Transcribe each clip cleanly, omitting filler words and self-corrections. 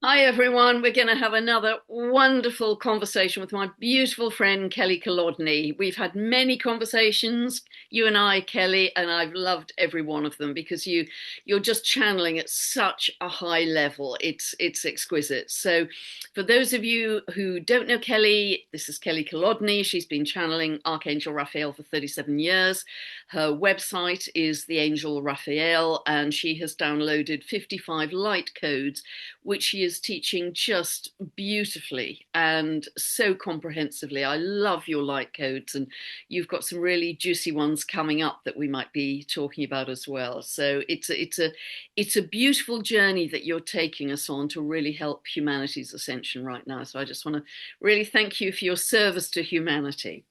Hi, everyone. We're going to have another wonderful conversation with my beautiful friend, Kelly Kolodney. We've had many conversations, you and I, Kelly, and I've loved every one of them because you're just channeling at such a high level. It's exquisite. So for those of you who don't know Kelly, this is Kelly Kolodney. She's been channeling Archangel Raphael for 37 years. Her website is the Angel Raphael, and she has downloaded 55 light codes which she is teaching just beautifully and so comprehensively. I love your light codes, and you've got some really juicy ones coming up that we might be talking about as well. So it's a beautiful journey that you're taking us on to really help humanity's ascension right now. So I just want to really thank you for your service to humanity.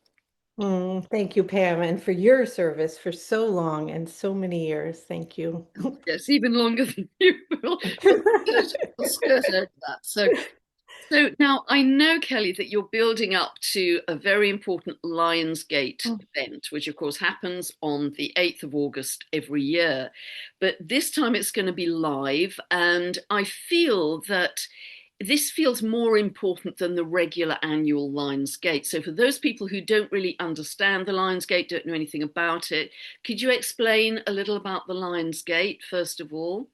Thank you, Pam, and for your service for so long and so many years. Thank you. Yes, even longer than you will. We'll skirt over that. So now I know, Kelly, that you're building up to a very important Lionsgate event, which of course happens on the 8th of August every year. But this time it's going to be live, and I feel that this feels more important than the regular annual Lionsgate. So for those people who don't really understand the Lionsgate, don't know anything about it, could you explain a little about the Lionsgate, first of all?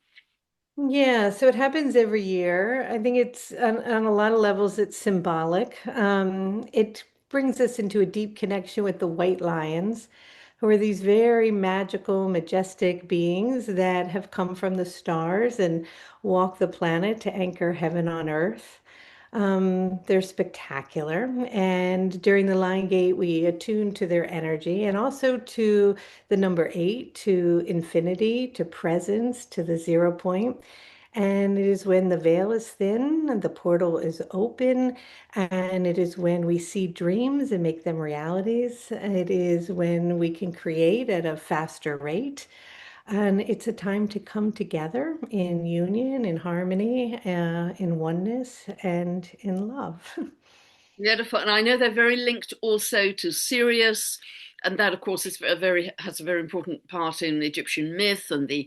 Yeah, so it happens every year. I think it's on a lot of levels, it's symbolic. It brings us into a deep connection with the white lions, who are these very magical, majestic beings that have come from the stars and walk the planet to anchor heaven on earth. They're spectacular. And during the Lion Gate, we attune to their energy and also to the number eight, to infinity, to presence, to the 0 point. And it is when the veil is thin and the portal is open, and it is when we see dreams and make them realities. It is when we can create at a faster rate. And it's a time to come together in union, in harmony, in oneness, and in love. Beautiful. And I know they're very linked also to Sirius, and that, of course, is a very has a very important part in Egyptian myth and the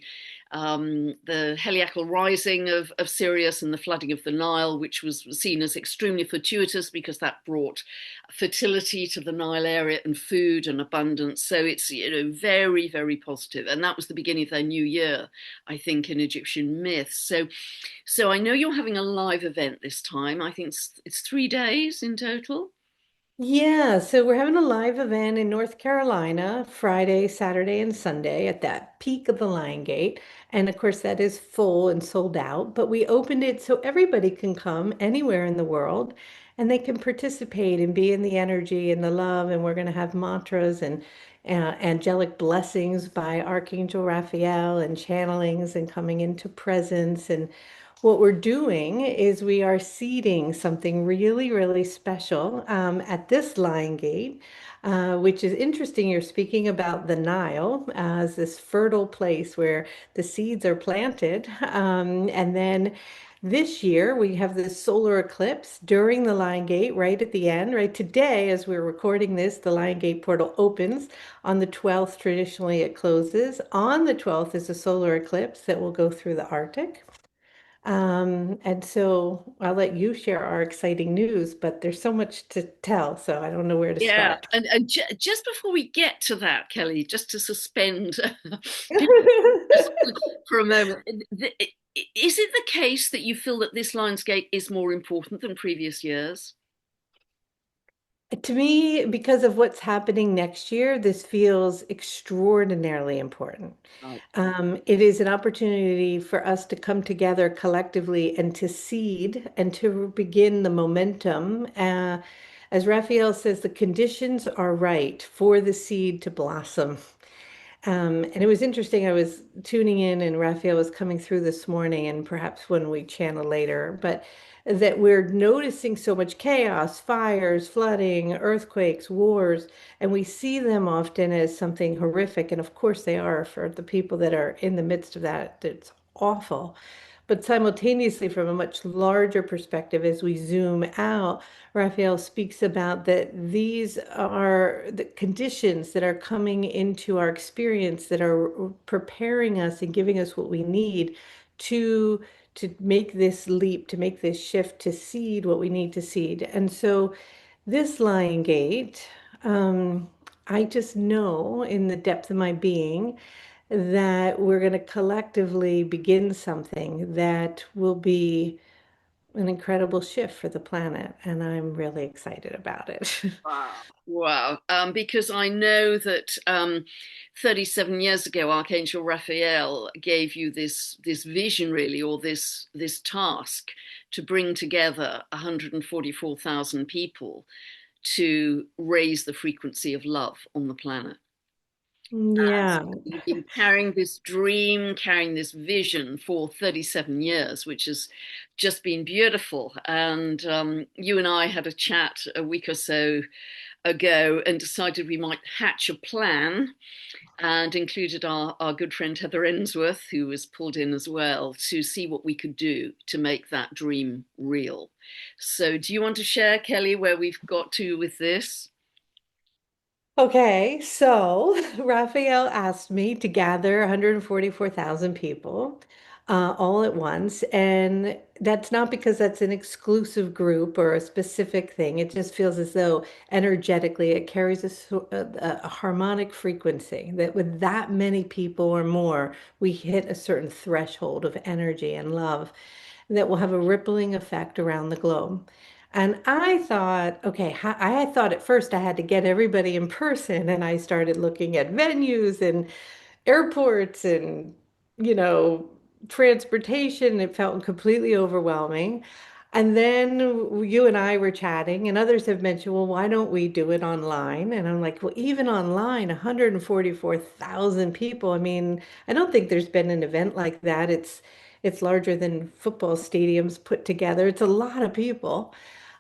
heliacal rising of Sirius and the flooding of the Nile, which was seen as extremely fortuitous because that brought fertility to the Nile area and food and abundance. So it's very very positive, and that was the beginning of their new year, I think, in Egyptian myth. So I know you're having a live event this time. I think it's 3 days in total. Yeah, so we're having a live event in North Carolina, Friday, Saturday, and Sunday at that peak of the Lion Gate. And of course, that is full and sold out. But we opened it so everybody can come anywhere in the world and they can participate and be in the energy and the love. And we're going to have mantras and angelic blessings by Archangel Raphael and channelings and coming into presence. And what we're doing is we are seeding something really, really special at this Lion Gate, which is interesting. You're speaking about the Nile as this fertile place where the seeds are planted. And then this year we have this solar eclipse during the Lion Gate, right at the end, right today, as we're recording this, the Lion Gate portal opens on the 12th. Traditionally, it closes. On the 12th is a solar eclipse that will go through the Arctic. And so I'll let you share our exciting news, but there's so much to tell, so I don't know where to Yeah, start. and just before we get to that, Kelly, just to suspend just for a moment, is it the case that you feel that this Lionsgate is more important than previous years? To me, because of what's happening next year, this feels extraordinarily important. Right. It is an opportunity for us to come together collectively and to seed and to begin the momentum. As Raphael says, the conditions are right for the seed to blossom. And it was interesting. I was tuning in, and Raphael was coming through this morning, and perhaps when we channel later, but that we're noticing so much chaos, fires, flooding, earthquakes, wars, and we see them often as something horrific. And of course, they are for the people that are in the midst of that. It's awful. But simultaneously, from a much larger perspective, as we zoom out, Raphael speaks about that these are the conditions that are coming into our experience that are preparing us and giving us what we need to make this leap, to make this shift, to seed what we need to seed. And so this lying gate, I just know in the depth of my being that we're going to collectively begin something that will be an incredible shift for the planet. And I'm really excited about it. Wow. Wow. Because I know that 37 years ago, Archangel Raphael gave you this vision, really, or this task to bring together 144,000 people to raise the frequency of love on the planet. And Yeah. so you've been carrying this dream, carrying this vision for 37 years, which has just been beautiful. And you and I had a chat a week or so ago and decided we might hatch a plan and included our good friend Heather Ensworth, who was pulled in as well, to see what we could do to make that dream real. So, do you want to share, Kelly, where we've got to with this? Okay, so Raphael asked me to gather 144,000 people all at once. And that's not because that's an exclusive group or a specific thing. It just feels as though energetically it carries a harmonic frequency that with that many people or more, we hit a certain threshold of energy and love that will have a rippling effect around the globe. And I thought, okay, I thought at first I had to get everybody in person, and I started looking at venues and airports and, you know, transportation. It felt completely overwhelming. And then you and I were chatting, and others have mentioned, well, why don't we do it online? And I'm like, well, even online, 144,000 people. I mean, I don't think there's been an event like that. It's larger than football stadiums put together. It's a lot of people.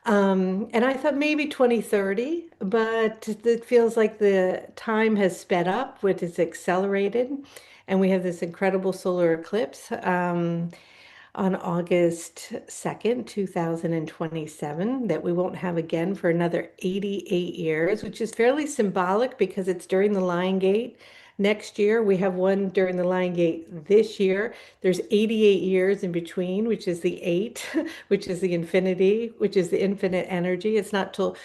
And I thought maybe 2030, but it feels like the time has sped up, which is accelerated. And we have this incredible solar eclipse on August 2nd, 2027, that we won't have again for another 88 years, which is fairly symbolic because it's during the Lion Gate. Next year, we have one during the Lion Gate this year. There's 88 years in between, which is the eight, which is the infinity, which is the infinite energy. It's not till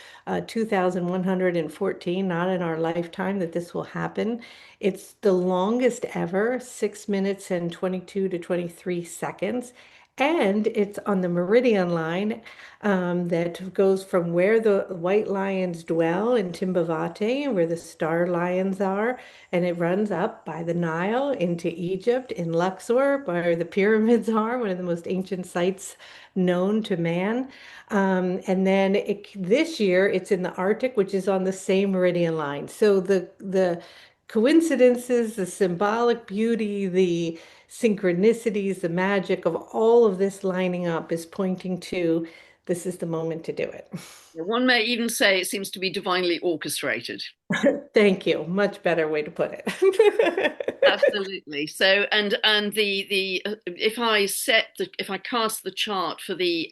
2114, not in our lifetime, that this will happen. It's the longest ever, 6 minutes and 22 to 23 seconds. And it's on the meridian line that goes from where the white lions dwell in Timbavate, where the star lions are, and it runs up by the Nile into Egypt, in Luxor, where the pyramids are, one of the most ancient sites known to man. And then this year it's in the Arctic, which is on the same meridian line. So the coincidences, the symbolic beauty, the synchronicities, the magic of all of this lining up is pointing to this is the moment to do it. One may even say it seems to be divinely orchestrated. Thank you. Much better way to put it. Absolutely. So, and the if I cast the chart for the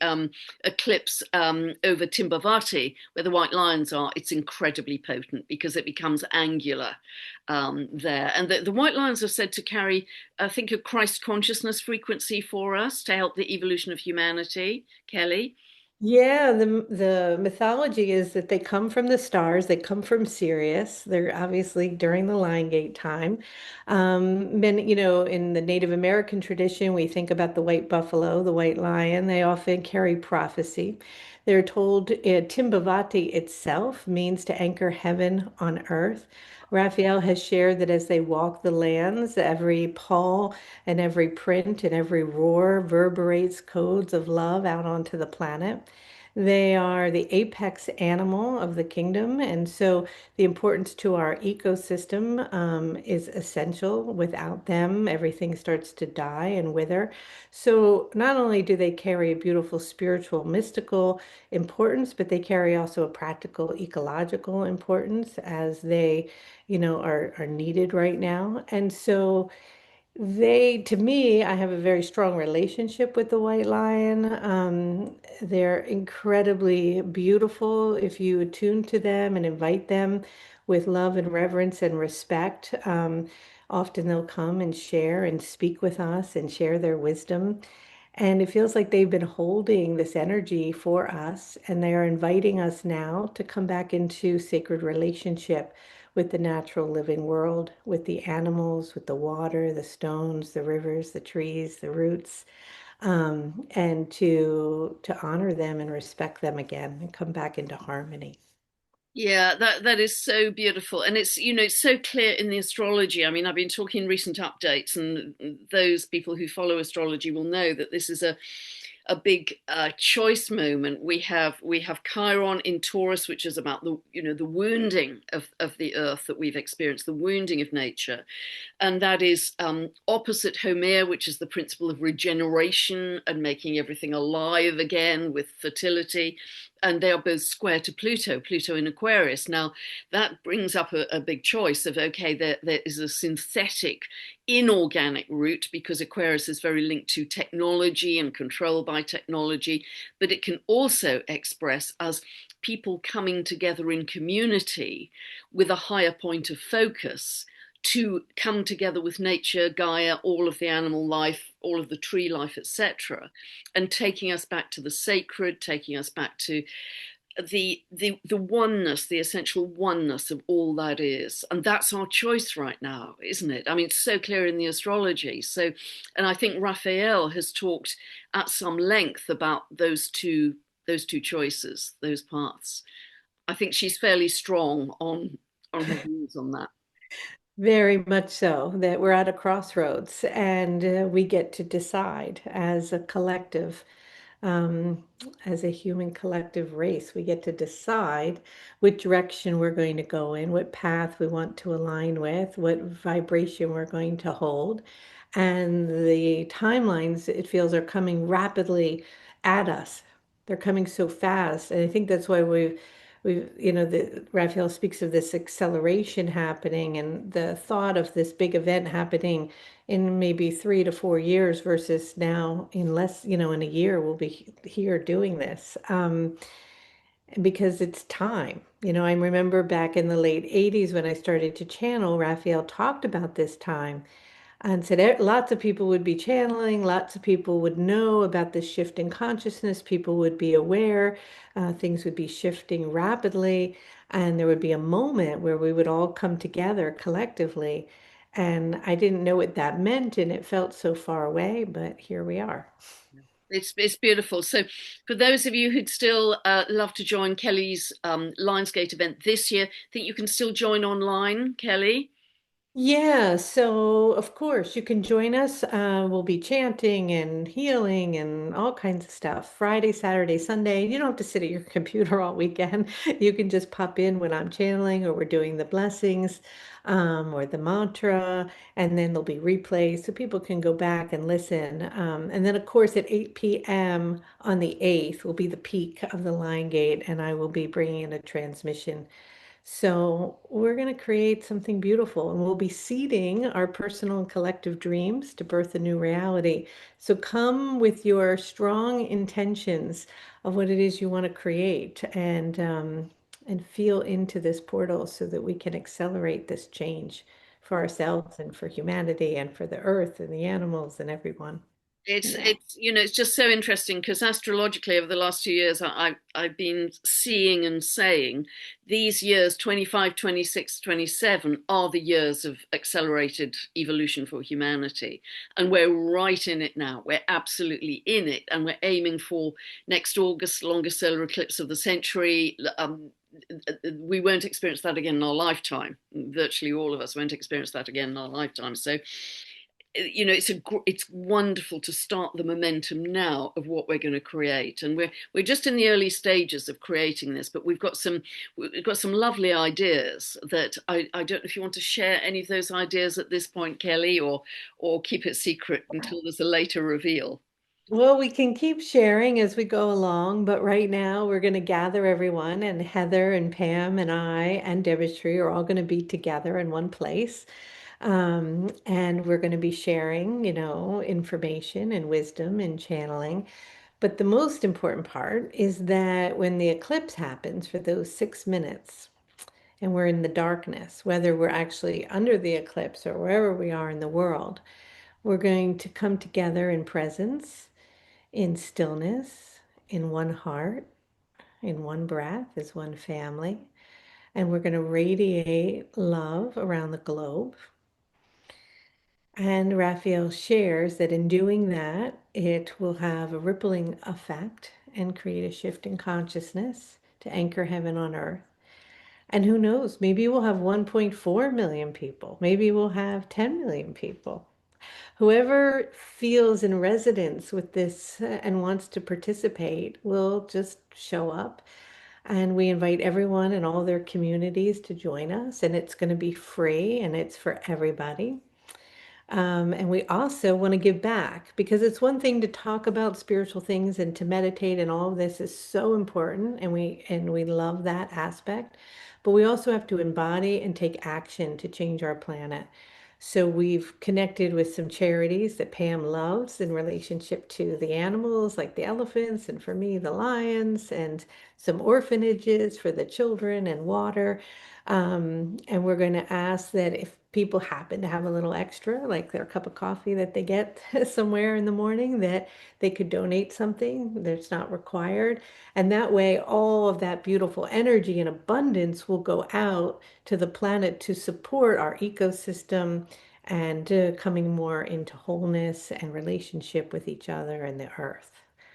eclipse over Timbavati, where the white lions are, it's incredibly potent because it becomes angular there. And the white lions are said to carry, I think, a Christ consciousness frequency for us to help the evolution of humanity. Kelly. Yeah, the mythology is that they come from the stars, they come from Sirius. They're obviously during the Lion Gate time. In the Native American tradition, we think about the white buffalo, the white lion. They often carry prophecy. They're told Timbavati itself means to anchor heaven on earth. Raphael has shared that as they walk the lands, every paw and every print and every roar reverberates codes of love out onto the planet. They are the apex animal of the kingdom, and so the importance to our ecosystem is essential. Without them, everything starts to die and wither. So not only do they carry a beautiful spiritual, mystical importance, but they carry also a practical, ecological importance as they, are needed right now. And so to me, I have a very strong relationship with the white lion. They're incredibly beautiful if you attune to them and invite them with love and reverence and respect. often they'll come and share and speak with us and share their wisdom. And it feels like they've been holding this energy for us, and they are inviting us now to come back into sacred relationship with the natural living world, with the animals, with the water, the stones, the rivers, the trees, the roots, and to honor them and respect them again and come back into harmony. Yeah, that is so beautiful, and it's it's so clear in the astrology. I mean, I've been talking recent updates, and those people who follow astrology will know that this is a big choice moment. We have Chiron in Taurus, which is about the wounding of the earth that we've experienced, the wounding of nature, and that is opposite Homer, which is the principle of regeneration and making everything alive again with fertility. And they are both square to Pluto in Aquarius. Now, that brings up a big choice of, okay, there is a synthetic, inorganic route because Aquarius is very linked to technology and control by technology, but it can also express as people coming together in community with a higher point of focus to come together with nature, Gaia, all of the animal life, all of the tree life, etc., and taking us back to the sacred, taking us back to the oneness, the essential oneness of all that is. And that's our choice right now, isn't it? I mean, it's so clear in the astrology. So, and I think Raphael has talked at some length about those two choices, those paths. I think she's fairly strong on her views on that. Very much so, that we're at a crossroads and we get to decide as a collective, um, as a human collective race. We get to decide which direction we're going to go in, what path we want to align with, what vibration we're going to hold. And the timelines, it feels, are coming rapidly at us. They're coming so fast. And I think that's why the Raphael speaks of this acceleration happening and the thought of this big event happening in maybe 3 to 4 years versus now in less, in a year we'll be here doing this. Because it's time. I remember back in the late 80s when I started to channel, Raphael talked about this time and said lots of people would be channeling, lots of people would know about this shift in consciousness, people would be aware, things would be shifting rapidly, and there would be a moment where we would all come together collectively. And I didn't know what that meant, and it felt so far away, but here we are. It's beautiful. So, for those of you who'd still love to join Kelly's Lionsgate event this year, think you can still join online, Kelly? Yeah, so of course you can join us. We'll be chanting and healing and all kinds of stuff. Friday, Saturday, Sunday. You don't have to sit at your computer all weekend. You can just pop in when I'm channeling or we're doing the blessings, or the mantra, and then there'll be replays so people can go back and listen. And then of course at 8 p.m. on the 8th will be the peak of the Lion Gate, and I will be bringing in a transmission. So we're going to create something beautiful and we'll be seeding our personal and collective dreams to birth a new reality. So come with your strong intentions of what it is you want to create and feel into this portal so that we can accelerate this change for ourselves and for humanity and for the earth and the animals and everyone. It's Yeah. it's it's just so interesting because astrologically over the last 2 years I've been seeing and saying these years 25, 26, 27 are the years of accelerated evolution for humanity, and we're right in it now. We're absolutely in it, and we're aiming for next August, longest solar eclipse of the century. We won't experience that again in our lifetime. Virtually all of us won't experience that again in our lifetime. So it's wonderful to start the momentum now of what we're going to create, and we're just in the early stages of creating this, but we've got some lovely ideas that I don't know if you want to share any of those ideas at this point, Kelly, or keep it secret until there's a later reveal. Well, we can keep sharing as we go along, but right now we're going to gather everyone, and Heather and Pam and I and Demetri are all going to be together in one place. And we're going to be sharing, information and wisdom and channeling. But the most important part is that when the eclipse happens for those 6 minutes, and we're in the darkness, whether we're actually under the eclipse or wherever we are in the world, we're going to come together in presence, in stillness, in one heart, in one breath, as one family. And we're going to radiate love around the globe. And Raphael shares that in doing that, it will have a rippling effect and create a shift in consciousness to anchor heaven on earth. And who knows, maybe we'll have 1.4 million people. Maybe we'll have 10 million people. Whoever feels in resonance with this and wants to participate will just show up. And we invite everyone in all their communities to join us. And it's going to be free and it's for everybody. And we also want to give back because it's one thing to talk about spiritual things and to meditate, and all of this is so important, and we love that aspect. But we also have to embody and take action to change our planet. So we've connected with some charities that Pam loves in relationship to the animals, like the elephants, and for me, the lions, and some orphanages for the children and water. And we're going to ask that if people happen to have a little extra, like their cup of coffee that they get somewhere in the morning, that they could donate something that's not required. And that way, all of that beautiful energy and abundance will go out to the planet to support our ecosystem and coming more into wholeness and relationship with each other and the earth.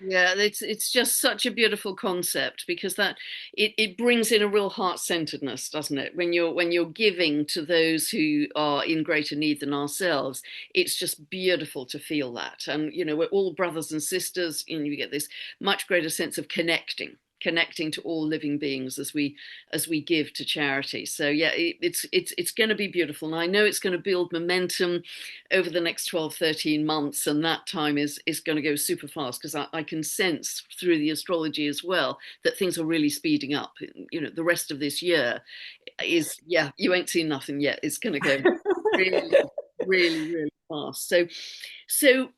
Yeah, it's just such a beautiful concept because that it brings in a real heart-centeredness, doesn't it? When you're giving to those who are in greater need than ourselves, it's just beautiful to feel that. And we're all brothers and sisters, and you get this much greater sense of connecting to all living beings as we give to charity. So yeah, it's going to be beautiful, and I know it's going to build momentum over the next 12, 13 months, and that time is going to go super fast because I can sense through the astrology as well that things are really speeding up. The rest of this year is, yeah, you ain't seen nothing yet. It's going to go really, really, really fast. So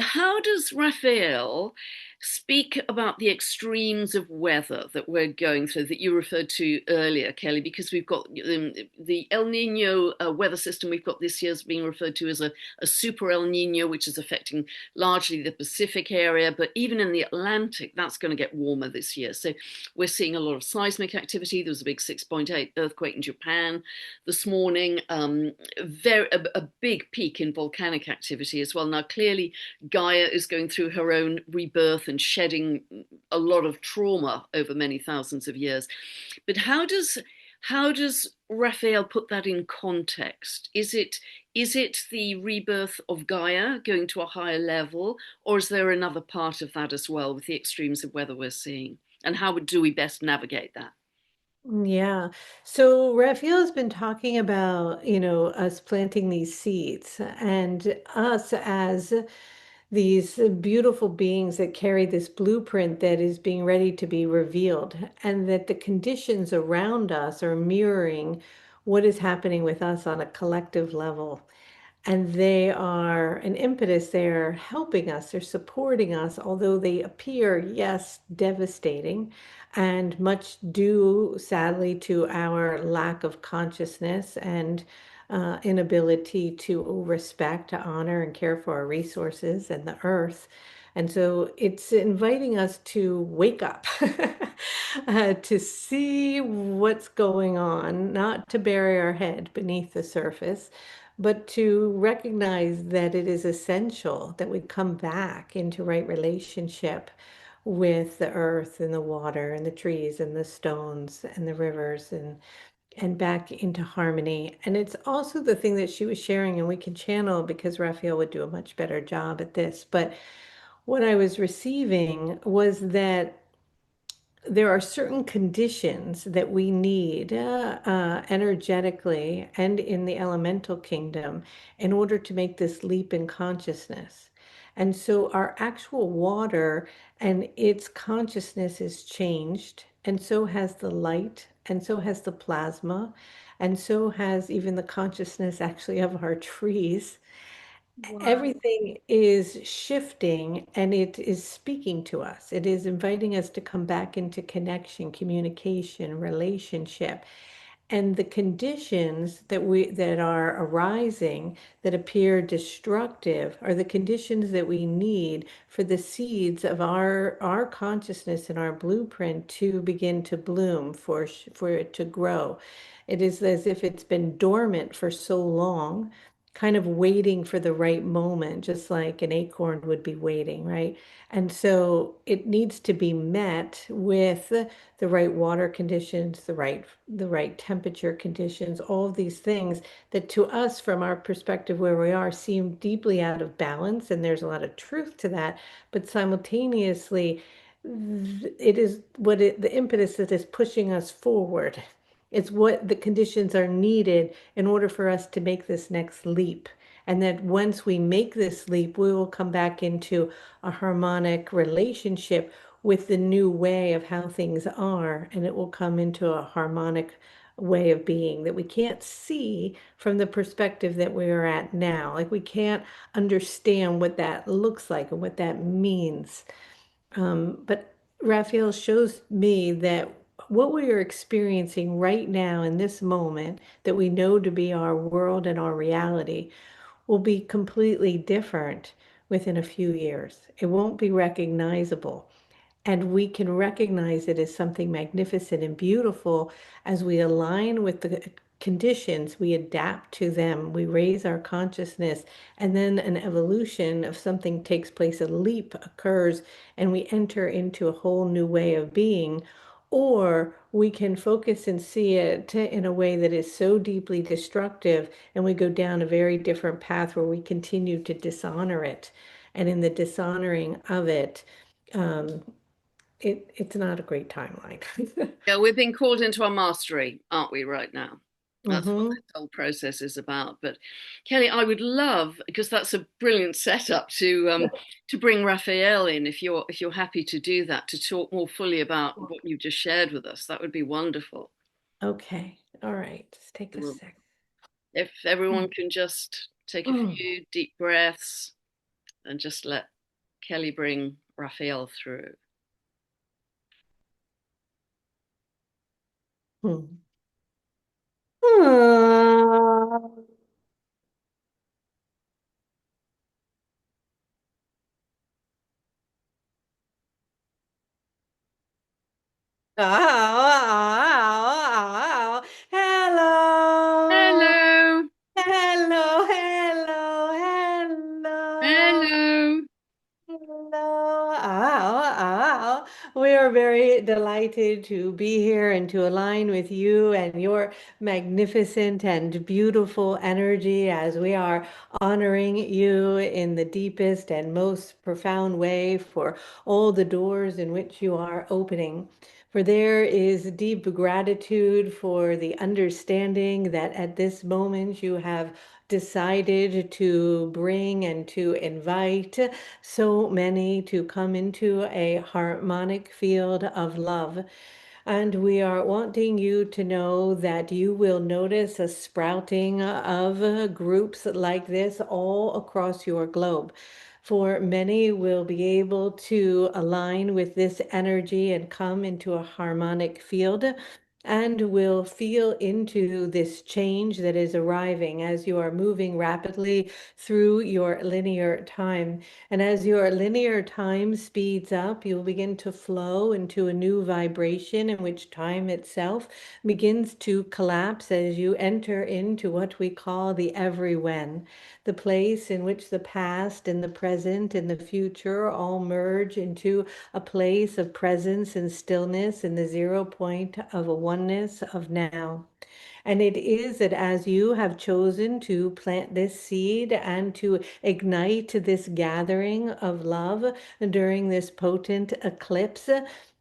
how does Raphael speak about the extremes of weather that we're going through that you referred to earlier, Kelly? Because we've got the El Nino weather system we've got this year is being referred to as a super El Nino, which is affecting largely the Pacific area, but even in the Atlantic, that's going to get warmer this year. So we're seeing a lot of seismic activity. There was a big 6.8 earthquake in Japan this morning. A big peak in volcanic activity as well. Now, clearly, Gaia is going through her own rebirth and shedding a lot of trauma over many thousands of years. But how does Raphael put that in context? Is it the rebirth of Gaia going to a higher level, or is there another part of that as well with the extremes of weather we're seeing? And how do we best navigate that? Yeah. So Raphael has been talking about, us planting these seeds and us as these beautiful beings that carry this blueprint that is being ready to be revealed, and that the conditions around us are mirroring what is happening with us on a collective level. And they are an impetus. They're helping us, they're supporting us, although they appear, yes, devastating, and much due, sadly, to our lack of consciousness and inability to respect, to honor, and care for our resources and the earth. And so it's inviting us to wake up, to see what's going on, not to bury our head beneath the surface, but to recognize that it is essential that we come back into right relationship with the earth and the water and the trees and the stones and the rivers, and back into harmony. And it's also the thing that she was sharing, and we can channel because Raphael would do a much better job at this. But what I was receiving was that there are certain conditions that we need energetically and in the elemental kingdom in order to make this leap in consciousness. And so our actual water and its consciousness is changed, and so has the light, and so has the plasma, and so has even the consciousness actually of our trees. Wow. Everything is shifting and it is speaking to us. It is inviting us to come back into connection, communication, relationship. And the conditions that are arising that appear destructive are the conditions that we need for the seeds of our consciousness and our blueprint to begin to bloom, for it to grow. It is as if it's been dormant for so long, kind of waiting for the right moment, just like an acorn would be waiting, right? And so it needs to be met with the right water conditions, the right temperature conditions, all of these things that to us from our perspective where we are seem deeply out of balance, and there's a lot of truth to that, but simultaneously it is the impetus that is pushing us forward. It's what the conditions are needed in order for us to make this next leap. And that once we make this leap, we will come back into a harmonic relationship with the new way of how things are, and it will come into a harmonic way of being that we can't see from the perspective that we are at now. Like we can't understand what that looks like and what that means. But Raphael shows me that what we are experiencing right now in this moment, that we know to be our world and our reality, will be completely different within a few years. It won't be recognizable. And we can recognize it as something magnificent and beautiful as we align with the conditions, we adapt to them, we raise our consciousness, and then an evolution of something takes place, a leap occurs, and we enter into a whole new way of being. Or we can focus and see it in a way that is so deeply destructive, and we go down a very different path where we continue to dishonor it. And in the dishonoring of it, um, it's not a great timeline. Yeah, we're being called into our mastery, aren't we, right now? That's what Hmm. this whole process is about. But Kelly, I would love, because that's a brilliant setup to bring Raphael in, if you're happy to do that, to talk more fully about what you just shared with us. That would be wonderful. Okay. All right. Just take a Well, sec. if everyone can just take a Mm. few deep breaths and just let Kelly bring Raphael through. Mm. Ah. Ah. Hello. Hello, Hello. Hello. Hello. hello. Hello. We are very delighted to be here and to align with you and your magnificent and beautiful energy as we are honoring you in the deepest and most profound way for all the doors in which you are opening. For there is deep gratitude for the understanding that at this moment you have decided to bring and to invite so many to come into a harmonic field of love. And we are wanting you to know that you will notice a sprouting of groups like this all across your globe. For many will be able to align with this energy and come into a harmonic field and will feel into this change that is arriving as you are moving rapidly through your linear time. And as your linear time speeds up, you'll begin to flow into a new vibration in which time itself begins to collapse as you enter into what we call the every when, the place in which the past and the present and the future all merge into a place of presence and stillness in the 0 point of a oneness of now. And it is that as you have chosen to plant this seed and to ignite this gathering of love during this potent eclipse,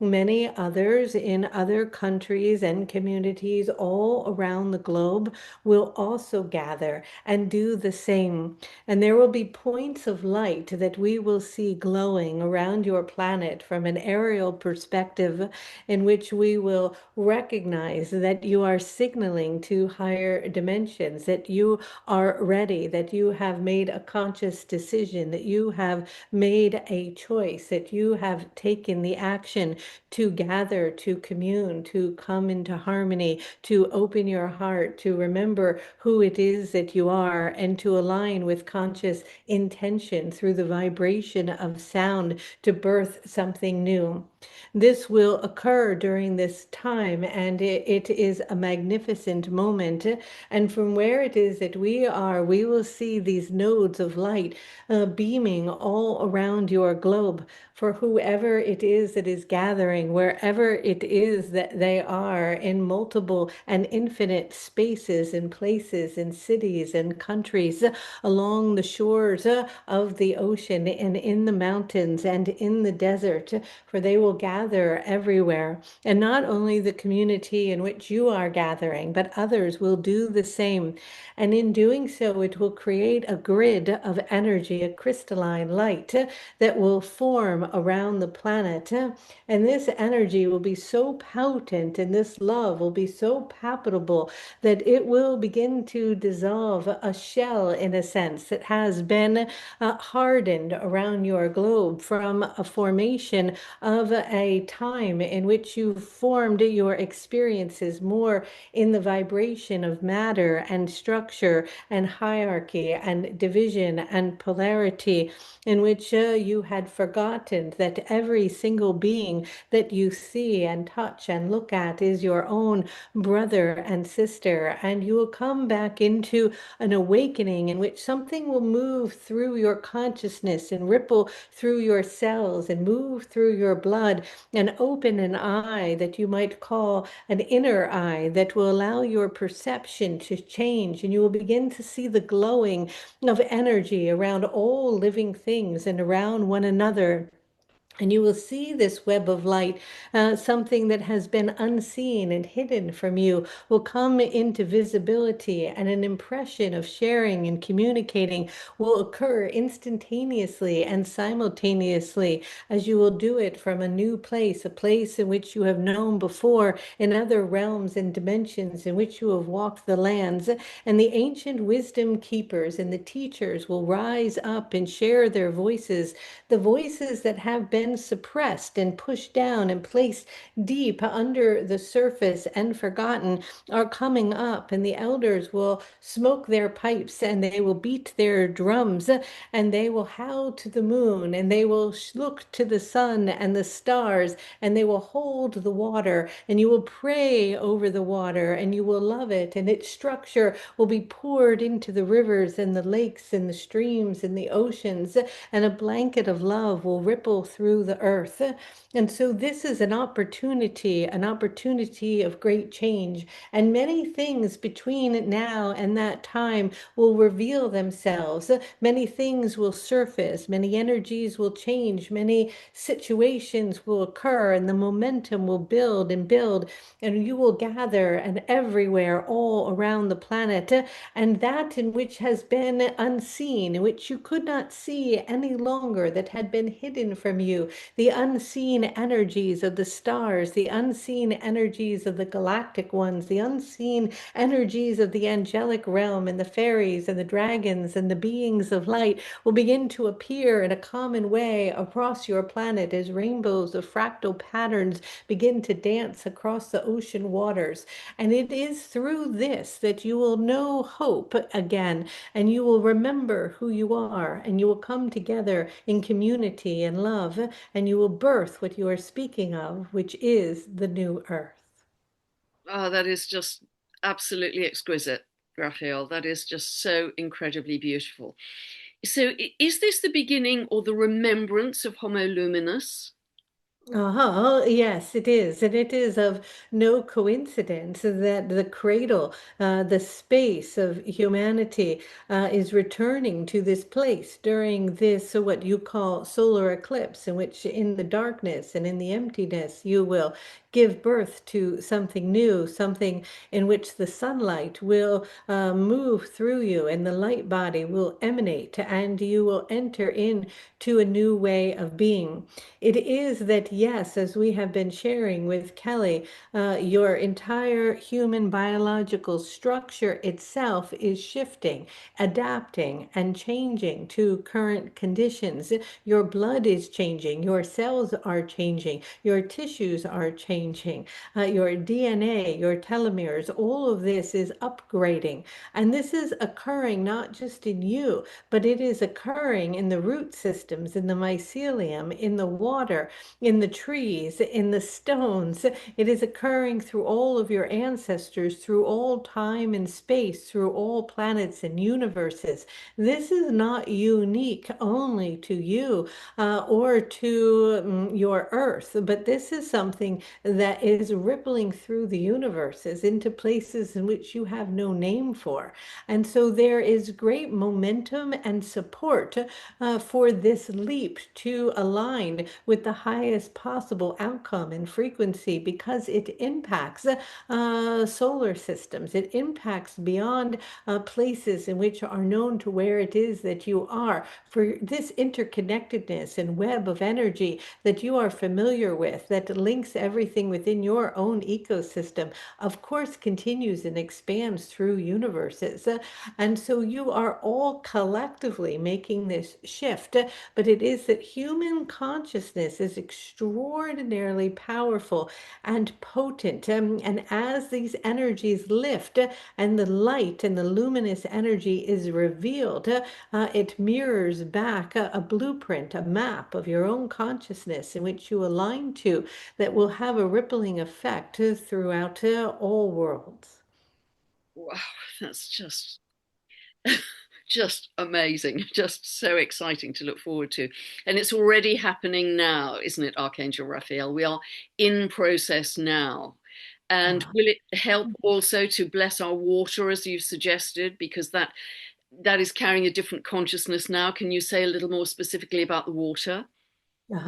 many others in other countries and communities all around the globe will also gather and do the same. And there will be points of light that we will see glowing around your planet from an aerial perspective, in which we will recognize that you are signaling to higher dimensions, that you are ready, that you have made a conscious decision, that you have made a choice, that you have taken the action to gather, to commune, to come into harmony, to open your heart, to remember who it is that you are, and to align with conscious intention through the vibration of sound to birth something new. This will occur during this time, and it is a magnificent moment. And from where it is that we are, we will see these nodes of light beaming all around your globe for whoever it is that is gathering, wherever it is that they are, in multiple and infinite spaces and places and cities and countries, along the shores of the ocean and in the mountains and in the desert, for they will gather everywhere. And not only the community in which you are gathering, but others will do the same. And in doing so, it will create a grid of energy, a crystalline light that will form around the planet. And this energy will be so potent and this love will be so palpable that it will begin to dissolve a shell, in a sense, that has been hardened around your globe from a formation of a time in which you formed your experiences more in the vibration of matter and structure and hierarchy and division and polarity, in which you had forgotten that every single being that you see and touch and look at is your own brother and sister. And you will come back into an awakening in which something will move through your consciousness and ripple through your cells and move through your blood and open an eye that you might call an inner eye that will allow your perception to change, and you will begin to see the glowing of energy around all living things and around one another. And you will see this web of light, something that has been unseen and hidden from you, will come into visibility, and an impression of sharing and communicating will occur instantaneously and simultaneously as you will do it from a new place, a place in which you have known before, in other realms and dimensions in which you have walked the lands. And the ancient wisdom keepers and the teachers will rise up and share their voices, the voices that have been suppressed and pushed down and placed deep under the surface and forgotten are coming up, and the elders will smoke their pipes and they will beat their drums and they will howl to the moon and they will look to the sun and the stars and they will hold the water, and you will pray over the water and you will love it, and its structure will be poured into the rivers and the lakes and the streams and the oceans, and a blanket of love will ripple through the earth. And so this is an opportunity of great change. And many things between now and that time will reveal themselves. Many things will surface, many energies will change, many situations will occur, and the momentum will build and build, and you will gather and everywhere, all around the planet, and that in which has been unseen, in which you could not see any longer, that had been hidden from you, the unseen energies of the stars, the unseen energies of the galactic ones, the unseen energies of the angelic realm, and the fairies and the dragons and the beings of light will begin to appear in a common way across your planet as rainbows of fractal patterns begin to dance across the ocean waters. And it is through this that you will know hope again, and you will remember who you are, and you will come together in community and love, and you will birth what you are speaking of, which is the new earth. Oh, that is just absolutely exquisite, Raphael. That is just so incredibly beautiful. So, is this the beginning or the remembrance of Homo luminous? Uh-huh. Yes, it is. And it is of no coincidence that the cradle, the space of humanity, is returning to this place during this, what you call solar eclipse, in which in the darkness and in the emptiness, you will give birth to something new, something in which the sunlight will move through you and the light body will emanate, and you will enter into a new way of being. It is that yes, as we have been sharing with Kelly, your entire human biological structure itself is shifting, adapting, and changing to current conditions. Your blood is changing, your cells are changing, your tissues are changing, your DNA, your telomeres, all of this is upgrading. And this is occurring not just in you, but it is occurring in the root systems, in the mycelium, in the water, in the trees, in the stones. It is occurring through all of your ancestors, through all time and space, through all planets and universes. This is not unique only to you or to your Earth, but this is something that is rippling through the universes into places in which you have no name for. And so there is great momentum and support for this leap to align with the highest possible outcome and frequency because it impacts solar systems. It impacts beyond places in which are known to where it is that you are. For this interconnectedness and web of energy that you are familiar with, that links everything within your own ecosystem, of course, continues and expands through universes. And so you are all collectively making this shift, but it is that human consciousness is extraordinarily powerful and potent. And as these energies lift and the light and the luminous energy is revealed, it mirrors back a blueprint, a map of your own consciousness in which you align to that will have a rippling effect throughout all worlds. Wow, that's just amazing, just so exciting to look forward to. And it's already happening now, isn't it, Archangel Raphael? We are in process now. And will it help also to bless our water, as you've suggested, because that is carrying a different consciousness now? Can you say a little more specifically about the water? There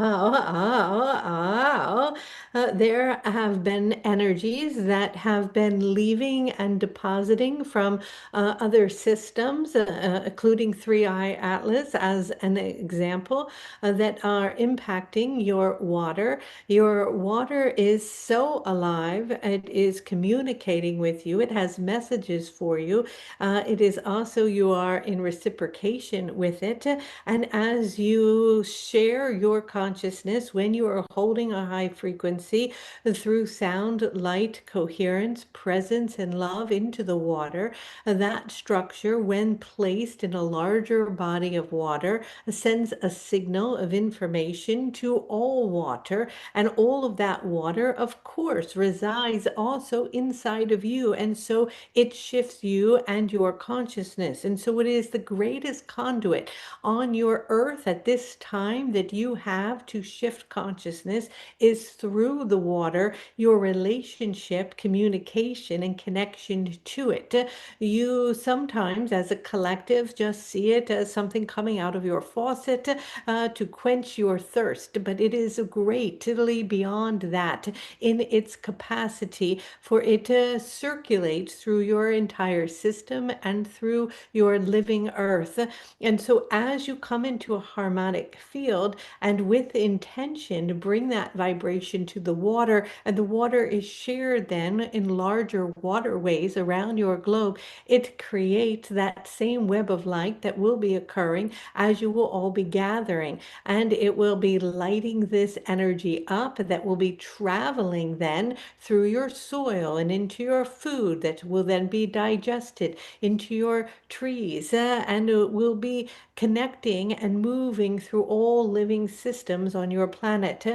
have been energies that have been leaving and depositing from other systems, including Three Eye Atlas as an example, that are impacting your water. Your water is so alive, it is communicating with you, it has messages for you. It is also, you are in reciprocation with it. And as you share your consciousness, when you are holding a high frequency through sound, light, coherence, presence, and love into the water, that structure, when placed in a larger body of water, sends a signal of information to all water. And all of that water, of course, resides also inside of you. And so it shifts you and your consciousness. And so it is the greatest conduit on your earth at this time that you have to shift consciousness is through the water, your relationship, communication, and connection to it. You sometimes, as a collective, just see it as something coming out of your faucet to quench your thirst, but it is greatly beyond that in its capacity for it to circulate through your entire system and through your living earth. And so, as you come into a harmonic field and with intention, bring that vibration to the water, and the water is shared then in larger waterways around your globe, it creates that same web of light that will be occurring as you will all be gathering. And it will be lighting this energy up that will be traveling then through your soil and into your food that will then be digested into your trees, and it will be connecting and moving through all living systems on your planet.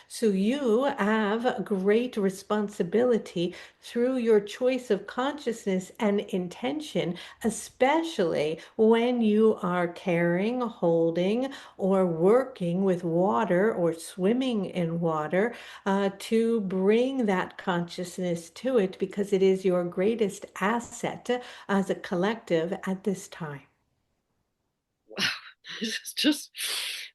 So you have a great responsibility through your choice of consciousness and intention, especially when you are caring, holding, or working with water or swimming in water, to bring that consciousness to it because it is your greatest asset as a collective at this time. Wow, it's just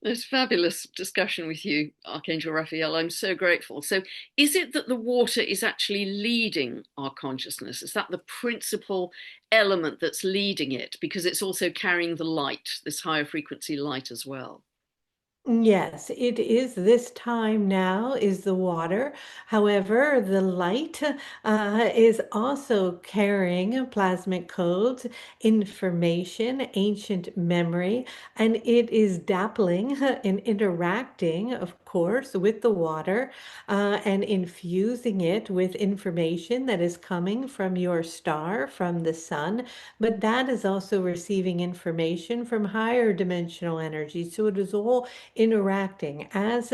this fabulous discussion with you, Archangel Raphael. I'm so grateful. So, is it that the water is actually leading our consciousness? Is that the principal element that's leading it? Because it's also carrying the light, this higher frequency light as well. Yes, it is this time now is the water. However, the light is also carrying plasmic codes, information, ancient memory, and it is dappling and interacting, of course, with the water and infusing it with information that is coming from your star, from the sun, but that is also receiving information from higher dimensional energy. So it is all interacting as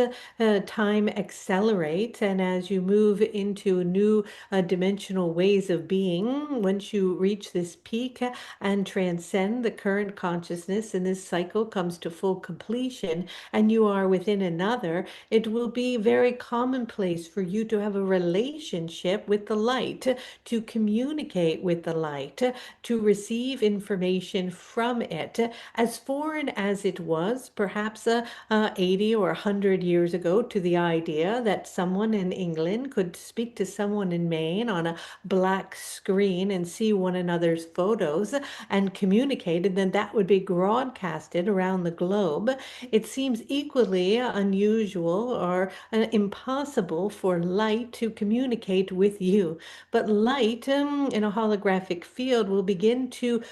time accelerates and as you move into new dimensional ways of being. Once you reach this peak and transcend the current consciousness, and this cycle comes to full completion, and you are within another, it will be very commonplace for you to have a relationship with the light, to communicate with the light, to receive information from it, as foreign as it was, perhaps 80 or 100 years ago, to the idea that someone in England could speak to someone in Maine on a black screen and see one another's photos and communicate, and then that would be broadcasted around the globe. It seems equally unusual or impossible for light to communicate with you. But light in a holographic field will begin to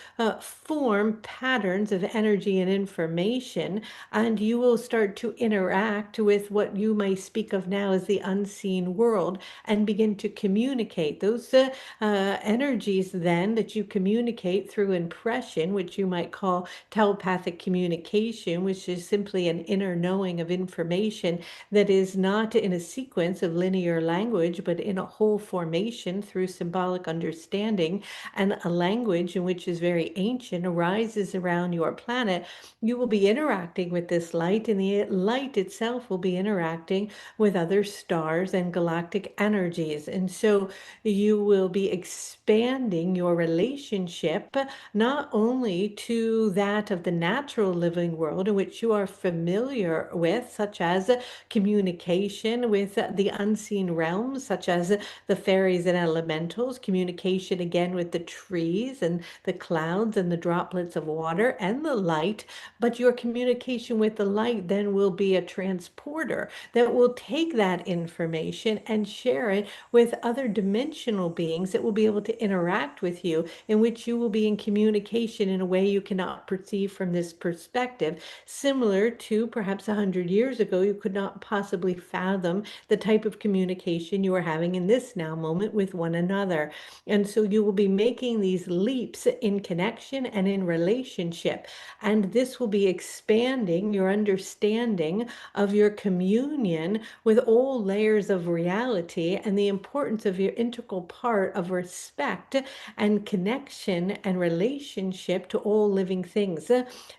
form patterns of energy and information, and you will start to interact with what you may speak of now as the unseen world and begin to communicate. Those energies then that you communicate through impression, which you might call telepathic communication, which is simply an inner knowing of information that is not in a sequence of linear language, but in a whole formation through symbolic understanding, and a language in which is very ancient arises around your planet. You will be interacting with this light, and the light itself will be interacting with other stars and galactic energies. And so you will be expanding your relationship not only to that of the natural living world in which you are familiar with, such as communication with the unseen realms, such as the fairies and elementals, communication again with the trees and the clouds and the droplets of water and the light. But your communication with the light then will be a transporter that will take that information and share it with other dimensional beings that will be able to interact with you, in which you will be in communication in a way you cannot perceive from this perspective. Similar to perhaps 100 years ago, you could not possibly fathom the type of communication you are having in this now moment with one another. And so you will be making these leaps in connection and in relationship. And this will be expanding your understanding of your communion with all layers of reality and the importance of your integral part of respect and connection and relationship to all living things.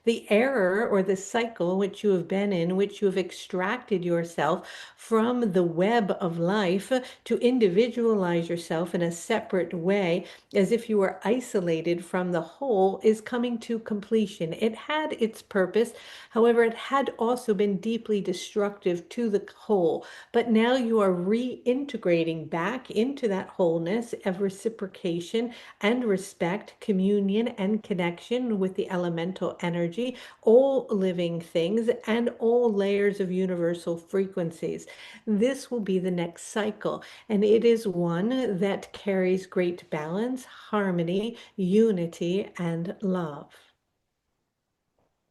The error or the cycle which you have been in, which you have extracted yourself from the web of life to individualize yourself in a separate way, as if you were isolated from the whole, is coming to completion. It had its purpose. However, it had also been deeply destructive to the whole. But now you are reintegrating back into that wholeness of reciprocation and respect, communion and connection with the elemental energy, all living things, and all layers of universal frequencies. This will be the next cycle, and it is one that carries great balance, harmony, unity, and love.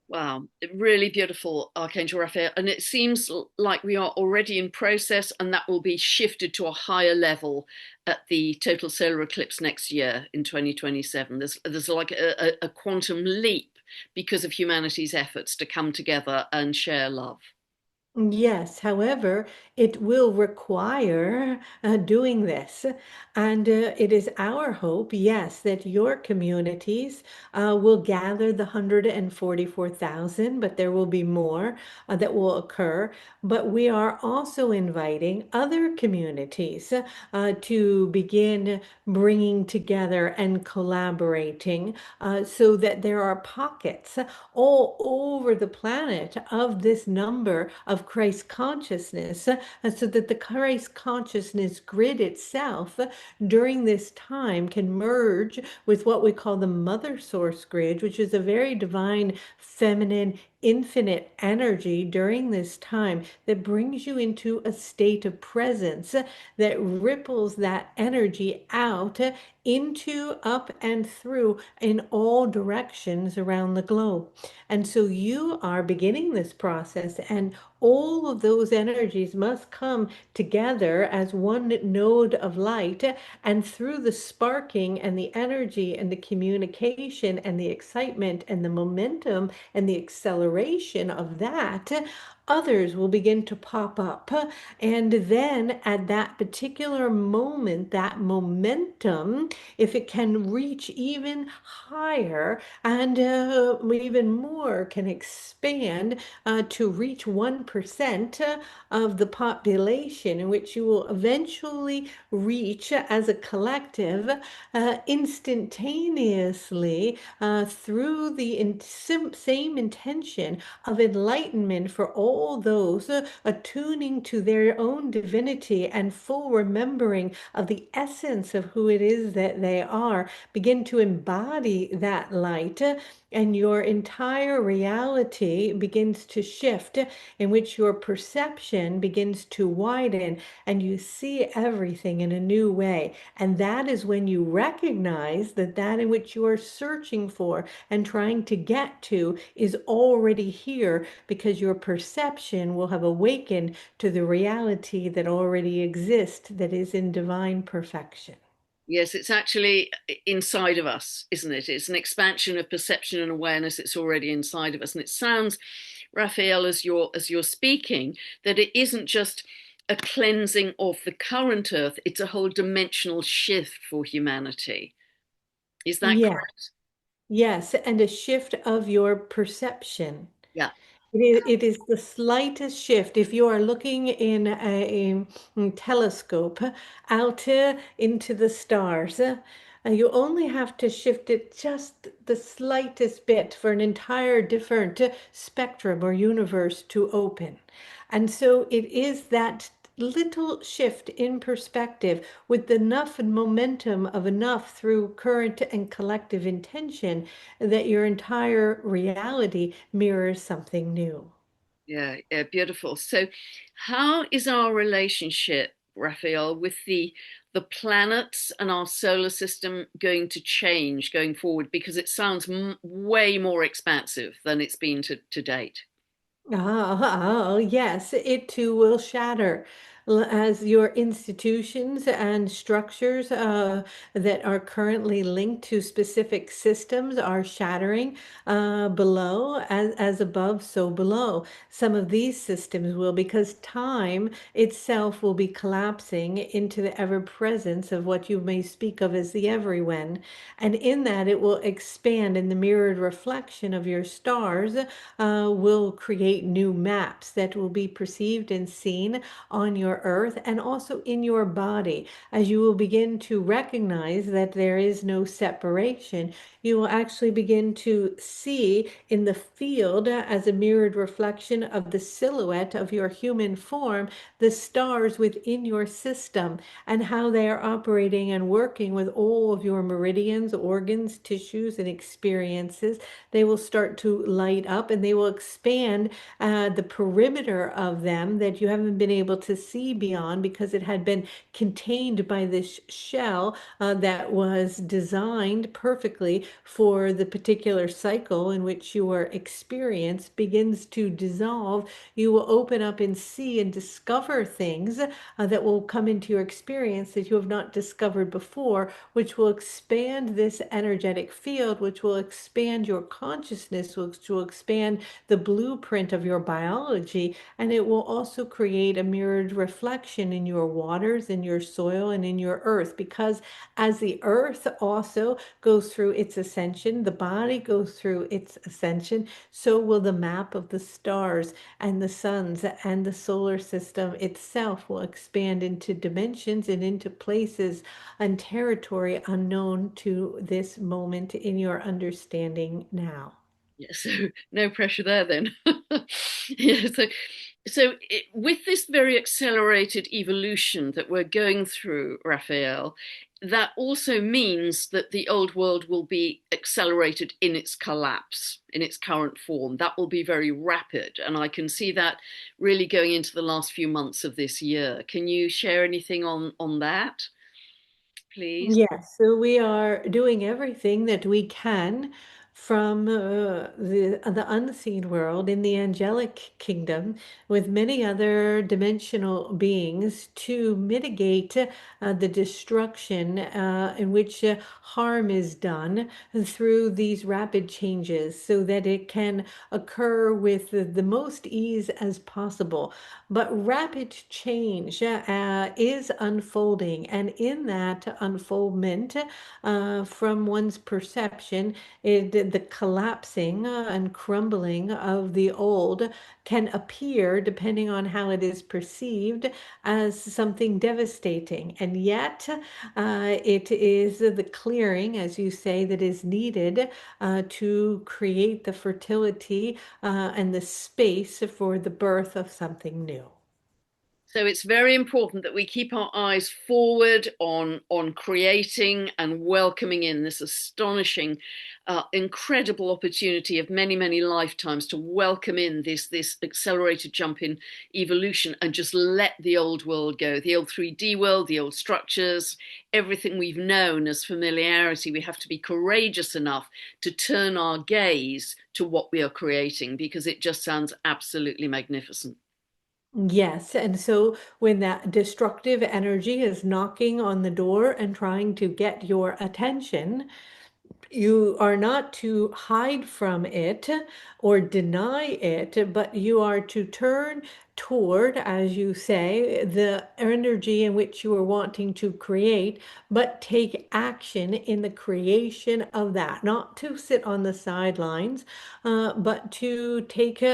Wow, really beautiful, Archangel Raphael. And it seems like we are already in process, and that will be shifted to a higher level at the total solar eclipse next year in 2027. There's like a quantum leap because of humanity's efforts to come together and share love. Yes, however, it will require doing this. And it is our hope, yes, that your communities will gather the 144,000, but there will be more that will occur. But we are also inviting other communities to begin bringing together and collaborating so that there are pockets all over the planet of this number of Christ consciousness, so that the Christ consciousness grid itself during this time can merge with what we call the mother source grid, which is a very divine, feminine, infinite energy during this time that brings you into a state of presence that ripples that energy out into, up, and through in all directions around the globe. And so you are beginning this process, and all of those energies must come together as one node of light. And through the sparking and the energy and the communication and the excitement and the momentum and the acceleration of that, others will begin to pop up. And then at that particular moment, that momentum, if it can reach even higher and even more, can expand to reach 1% of the population, in which you will eventually reach as a collective instantaneously through the same intention of enlightenment for all those attuning to their own divinity and full remembering of the essence of who it is that they are, begin to embody that light, and your entire reality begins to shift, in which your perception begins to widen and you see everything in a new way. And that is when you recognize that that in which you are searching for and trying to get to is already here, because your perception will have awakened to the reality that already exists, that is in divine perfection. Yes, it's actually inside of us, isn't it? It's an expansion of perception and awareness. It's already inside of us. And it sounds, Raphael, as you're speaking, that it isn't just a cleansing of the current earth, it's a whole dimensional shift for humanity. Is that Yeah, correct? yes, and a shift of your perception. Yeah. It is the slightest shift. If you are looking in a telescope out into the stars, you only have to shift it just the slightest bit for an entire different spectrum or universe to open. And so it is that little shift in perspective with enough momentum of enough through current and collective intention that your entire reality mirrors something new. Yeah, yeah, beautiful. So, how is our relationship, Raphael, with the planets and our solar system going to change going forward? Because it sounds way more expansive than it's been to date. Oh, yes, it too will shatter as your institutions and structures that are currently linked to specific systems are shattering below, as above, so below. Some of these systems will, because time itself will be collapsing into the ever presence of what you may speak of as the everyone. And in that, it will expand, in the mirrored reflection of your stars will create new maps that will be perceived and seen on your earth and also in your body. As you will begin to recognize that there is no separation, you will actually begin to see in the field, as a mirrored reflection of the silhouette of your human form, the stars within your system and how they are operating and working with all of your meridians, organs, tissues, and experiences. They will start to light up and they will expand the perimeter of them that you haven't been able to see beyond, because it had been contained by this shell that was designed perfectly for the particular cycle in which your experience begins to dissolve. You will open up and see and discover things that will come into your experience that you have not discovered before, which will expand this energetic field, which will expand your consciousness, which will expand the blueprint of your biology, and it will also create a mirrored reflection in your waters, in your soil, and in your earth. Because as the earth also goes through its ascension, the body goes through its ascension, so will the map of the stars and the suns, and the solar system itself will expand into dimensions and into places and territory unknown to this moment in your understanding now. Yeah, so no pressure there then. Yeah, so With this very accelerated evolution that we're going through, Raphael, that also means that the old world will be accelerated in its collapse, in its current form. That will be very rapid. And I can see that really going into the last few months of this year. Can you share anything on that, please? Yes, so we are doing everything that we can from the unseen world in the angelic kingdom with many other dimensional beings to mitigate the destruction in which harm is done through these rapid changes so that it can occur with the most ease as possible. But rapid change is unfolding, and in that unfoldment, from one's perception, the collapsing and crumbling of the old can appear, depending on how it is perceived, as something devastating. And yet, it is the clearing, as you say, that is needed to create the fertility and the space for the birth of something new. So it's very important that we keep our eyes forward on creating and welcoming in this astonishing, incredible opportunity of many lifetimes to welcome in this accelerated jump in evolution and just let the old world go, the old 3D world, the old structures, everything we've known as familiarity. We have to be courageous enough to turn our gaze to what we are creating because it just sounds absolutely magnificent. Yes, and so when that destructive energy is knocking on the door and trying to get your attention, you are not to hide from it or deny it, but you are to turn toward, as you say, the energy in which you are wanting to create, but take action in the creation of that, not to sit on the sidelines, but to take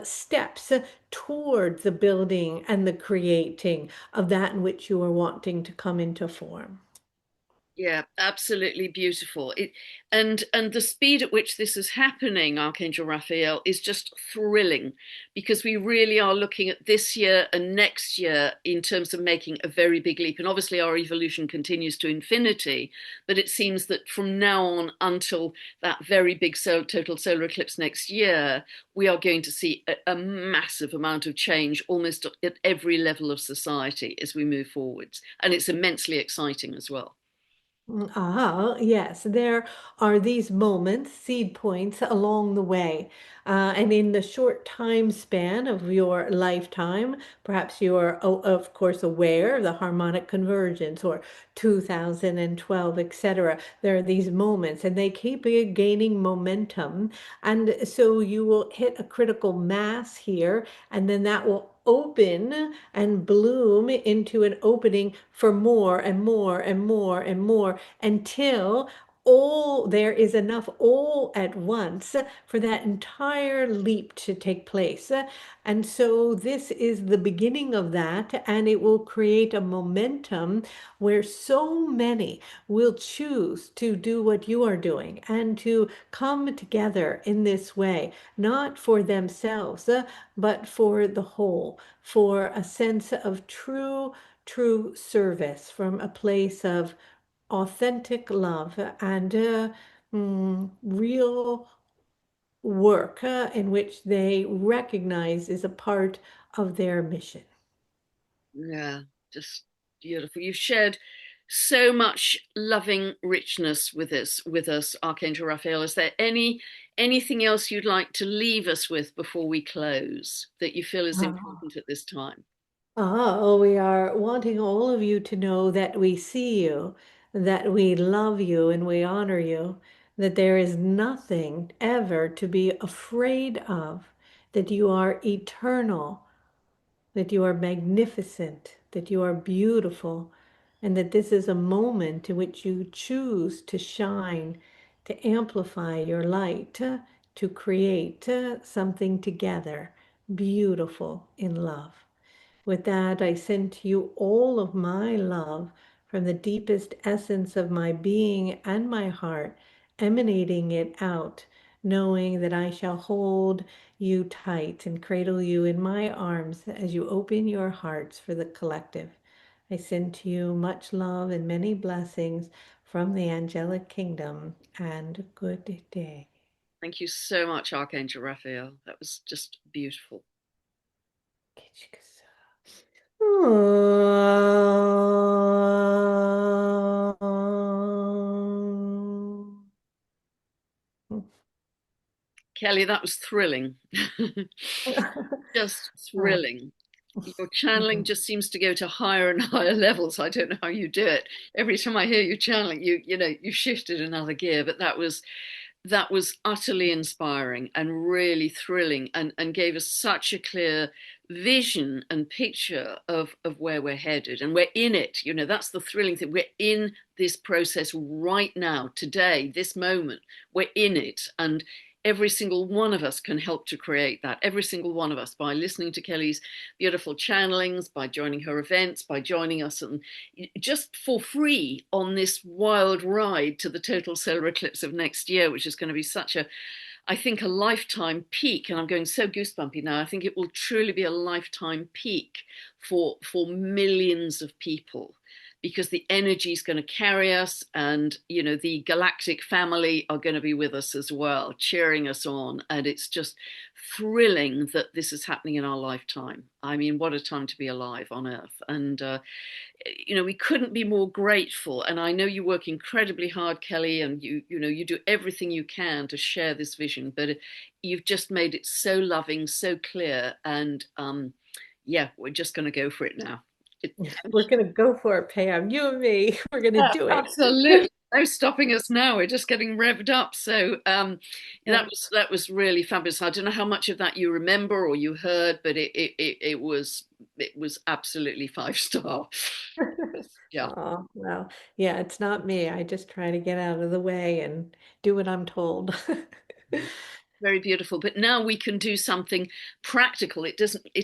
steps toward the building and the creating of that in which you are wanting to come into form. Yeah, absolutely beautiful. And the speed at which this is happening, Archangel Raphael, is just thrilling because we really are looking at this year and next year in terms of making a very big leap. And obviously, our evolution continues to infinity, but it seems that from now on until that very big total solar eclipse next year, we are going to see a massive amount of change almost at every level of society as we move forwards. And it's immensely exciting as well. Ah, yes, there are these moments, seed points along the way. And in the short time span of your lifetime, perhaps you are, of course, aware of the harmonic convergence or 2012, etc. There are these moments, and they keep gaining momentum. And so you will hit a critical mass here, and then that will open and bloom into an opening for more and more and more and more until all there is enough all at once for that entire leap to take place. And so this is the beginning of that, and it will create a momentum where so many will choose to do what you are doing and to come together in this way, not for themselves, but for the whole, for a sense of true service from a place of authentic love and real work in which they recognize is a part of their mission. Yeah, just beautiful. You've shared so much loving richness with us, Archangel Raphael. Is there anything else you'd like to leave us with before we close that you feel is Ah. important at this time? We are wanting all of you to know that we see you, that we love you and we honor you, that there is nothing ever to be afraid of, that you are eternal, that you are magnificent, that you are beautiful, and that this is a moment in which you choose to shine, to amplify your light, to create something together beautiful in love. With that, I send to you all of my love from the deepest essence of my being and my heart, emanating it out knowing that I shall hold you tight and cradle you in my arms as you open your hearts for the collective. I send to you much love and many blessings from the angelic kingdom, and good day. Thank you so much, Archangel Raphael. That was just beautiful. Kelly, that was thrilling. Just Oh. thrilling. Your channeling just seems to go to higher and higher levels. I don't know how you do it. Every time I hear you channeling, you shifted another gear, but that was utterly inspiring and really thrilling, and gave us such a clear vision and picture of where we're headed, and we're in it. That's the thrilling thing. We're in this process right now, today, this moment. We're in it, and every single one of us can help to create that. Every single one of us, by listening to Kelly's beautiful channelings, by joining her events, by joining us, and just for free on this wild ride to the total solar eclipse of next year, which is going to be such a, I think, a lifetime peak. And I'm going so goosebumpy now. I think it will truly be a lifetime peak for millions of people, because the energy is going to carry us, and the galactic family are going to be with us as well, cheering us on. And it's just thrilling that this is happening in our lifetime. I mean, what a time to be alive on Earth. And we couldn't be more grateful. And I know you work incredibly hard, Kelly, and you do everything you can to share this vision, but you've just made it so loving, so clear. And yeah, we're just going to go for it now. It, We're going to go for it, Pam. You and me. We're going to yeah, do it. absolutely. No stopping us now. We're just getting revved up. So Yeah. that was really fabulous. I don't know how much of that you remember or you heard, but it was absolutely 5 star. Yeah. Oh, well, yeah, it's not me. I just try to get out of the way and do what I'm told. Very beautiful. But now we can do something practical. It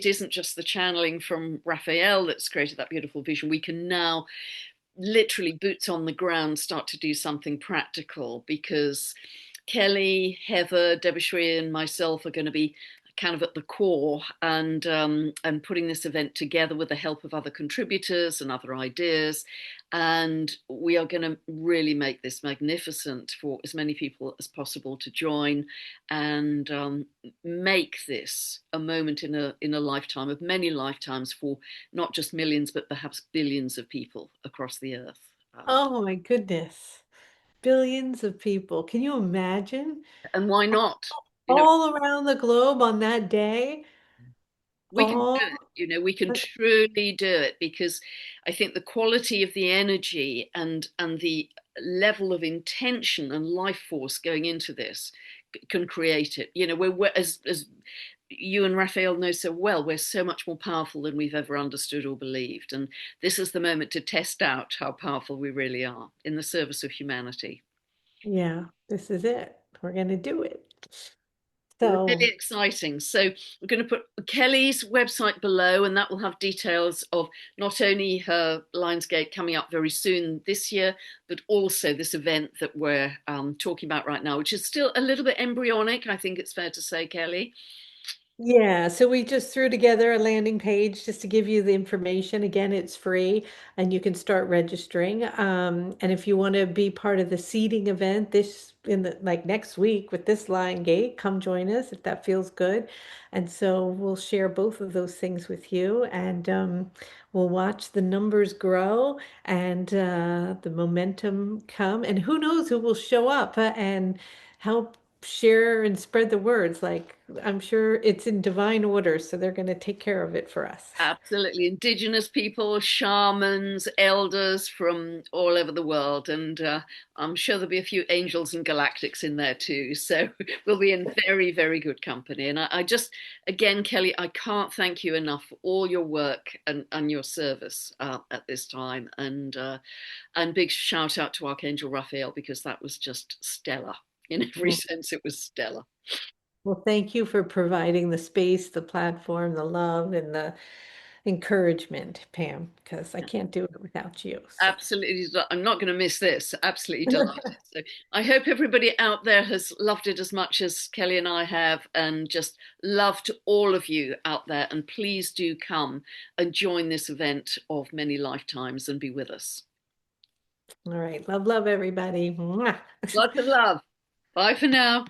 isn't just the channeling from Raphael that's created that beautiful vision. We can now literally boots on the ground start to do something practical, because Kelly, Heather, Debashri, and myself are going to be kind of at the core, and putting this event together with the help of other contributors and other ideas. And we are going to really make this magnificent for as many people as possible to join, and make this a moment in a lifetime of many lifetimes, for not just millions but perhaps billions of people across the earth. Oh my goodness. Billions of people. Can you imagine? And why not? You know, All around the globe on that day. we can do All it. We can truly do it, because I think the quality of the energy and the level of intention and life force going into this can create it. We're as you and Raphael know so well, we're so much more powerful than we've ever understood or believed. And this is the moment to test out how powerful we really are in the service of humanity. Yeah, this is it. We're going to do it. Really So, exciting. So we're going to put Kelly's website below, and that will have details of not only her Lionsgate coming up very soon this year, but also this event that we're talking about right now, which is still a little bit embryonic, I think it's fair to say, Kelly. yeah, so we just threw together a landing page just to give you the information. Again, it's free and you can start registering. And if you want to be part of the seeding event this in the like next week with this Lion Gate, come join us if that feels good. And so we'll share both of those things with you, and we'll watch the numbers grow and the momentum come. And who knows who will show up and help share and spread the words. Like, I'm sure it's in divine order, so they're going to take care of it for us. Absolutely. Indigenous people, shamans, elders from all over the world. And I'm sure there'll be a few angels and galactics in there too. So we'll be in very, very good company. And I just, again, Kelly, I can't thank you enough for all your work and your service at this time. And big shout out to Archangel Raphael, because that was just stellar. In every Well, sense, it was stellar. well, thank you for providing the space, the platform, the love, and encouragement, Pam, because I can't do it without you. So, Absolutely. I'm not going to miss this. Absolutely delighted. So I hope everybody out there has loved it as much as Kelly and I have, and just love to all of you out there. And please do come and join this event of many lifetimes and be with us. all right. Love, love, everybody. Mwah. Lots of love. Bye for now.